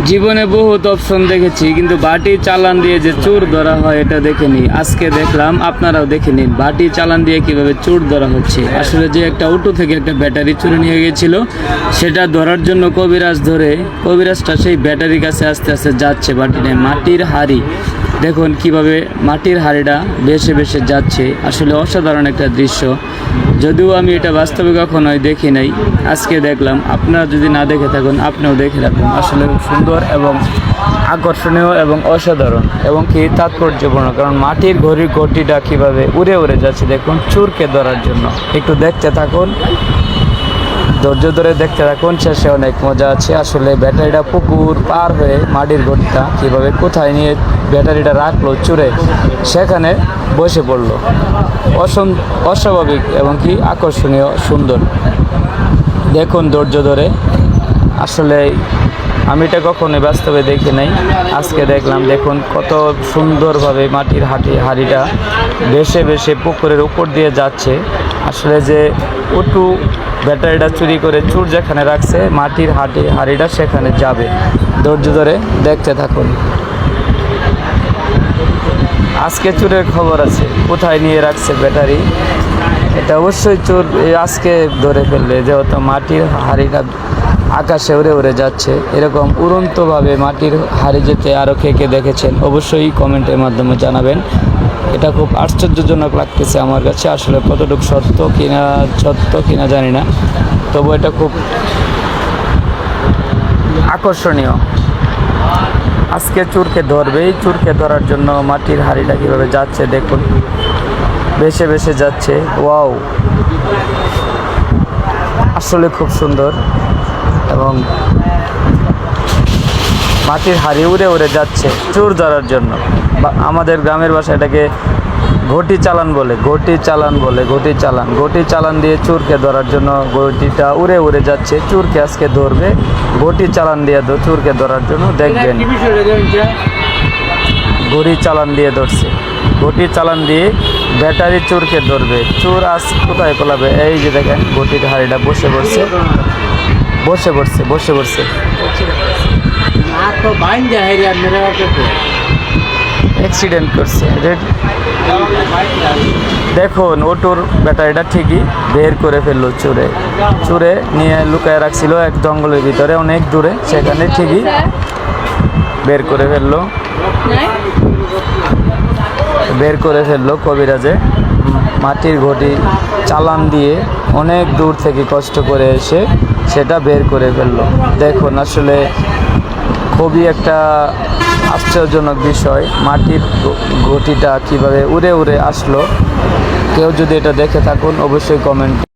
জীবনে বহুত অপশন দেখেছি, কিন্তু বাটি চালান দিয়ে যে চোর ধরা হয় এটা দেখিনি। আজকে দেখলাম, আপনারাও দেখে নিন বাটি চালান দিয়ে কিভাবে চোর ধরা হচ্ছে। আসলে যে একটা অটো থেকে একটা ব্যাটারি চুরি নিয়ে গিয়েছিল, সেটা ধরার জন্য কবিরাজটা সেই ব্যাটারির কাছে আস্তে আস্তে যাচ্ছে। বাটি নেই, মাটির হাড়ি দেখুন কিভাবে মাটির হাড়িটা বেশে বেশে যাচ্ছে। আসলে অসাধারণ একটা দৃশ্য, যদিও আমি এটা বাস্তবে কখনোই দেখি নাই, আজকে দেখলাম। আপনারা যদি না দেখে থাকুন, আপনিও দেখে রাখুন। আসলে সুন্দর এবং আকর্ষণীয় এবং অসাধারণ এবং কি তাৎপর্যপূর্ণ, কারণ মাটির ঘড়ির গতিটা কীভাবে উড়ে উড়ে যাচ্ছে দেখুন চোরকে ধরার জন্য। একটু দেখতে থাকুন, ধৈর্য ধরে দেখতে থাকুন, শেষে অনেক মজা আছে। আসলে ব্যাটারিটা পুকুর পার হয়ে মাটির ঘটিটা কীভাবে কোথায় নিয়ে ব্যাটারিটা রাখলো চুরে, সেখানে বসে পড়লো। অস্বাভাবিক এবং কি আকর্ষণীয়, সুন্দর। দেখুন ধৈর্য ধরে। আসলে আমি এটা কখনোই বাস্তবে দেখি নাই, আজকে দেখলাম। দেখুন কত সুন্দরভাবে মাটির হাড়িটা বেশে বেশে পুকুরের উপর দিয়ে যাচ্ছে। আসলে যে উটু ব্যাটারিটা চুরি করে চোর যেখানে রাখছে মাটির হাড়িটা সেখানে যাবে। ধৈর্য ধরে দেখতে থাকুন। আজকে চোরের খবর আছে, কোথায় নিয়ে রাখছে ব্যাটারি, এটা অবশ্যই চোর আজকে ধরে ফেলবে। যেহেতু মাটির হাড়িটা আকাশে উড়ে উড়ে যাচ্ছে, এরকম উড়ন্তভাবে মাটির হাড়ি যেতে আরও কে কে দেখেছেন অবশ্যই কমেন্টের মাধ্যমে জানাবেন। এটা খুব আশ্চর্যজনক লাগতেছে আমার কাছে। আসলে কতটুকু সত্য কিনা জানি না, তবু এটা খুব আকর্ষণীয়। আজকে চোরকে ধরবেই, চোরকে ধরার জন্য মাটির হাড়িটা কীভাবে যাচ্ছে দেখুন, ভেসে ভেসে যাচ্ছে। ওয়াও, আসলে খুব সুন্দর। এবং মাটির হাড়ি উড়ে উড়ে যাচ্ছে চোর ধরার জন্য। আমাদের গ্রামের ভাষায় এটাকে ঘটি চালান দিয়ে চোরকে ধরার জন্য ঘটিটা উড়ে উড়ে যাচ্ছে। চোরকে আজকে ধরবে, ঘটি চালান দিয়ে চোরকে ধরার জন্য। দেখবেন ঘড়ি চালান দিয়ে ধরছে, ঘটি চালান দিয়ে ব্যাটারি চোরকে ধরবে। চোর আজ কোথায় পালাবে? এই যে দেখেন ঘটির হাড়িটা বসে পড়ছে। অ্যাক্সিডেন্ট করছে। দেখুন অটোর ব্যাটারিটা ঠিকই বের করে ফেললো চোরে নিয়ে লুকায় রাখছিল এক জঙ্গলের ভিতরে অনেক দূরে, সেখানে ঠিকই বের করে ফেললো কবিরাজে। মাটির ঘটি চালান দিয়ে অনেক দূর থেকে কষ্ট করে এসে সেটা বের করে ফেললো। দেখুন আসলে খুবই একটা আশ্চর্যজনক বিষয়, মাটির ঘটিটা কিভাবে উড়ে উড়ে আসলো। কেউ যদি এটা দেখে থাকুন অবশ্যই কমেন্ট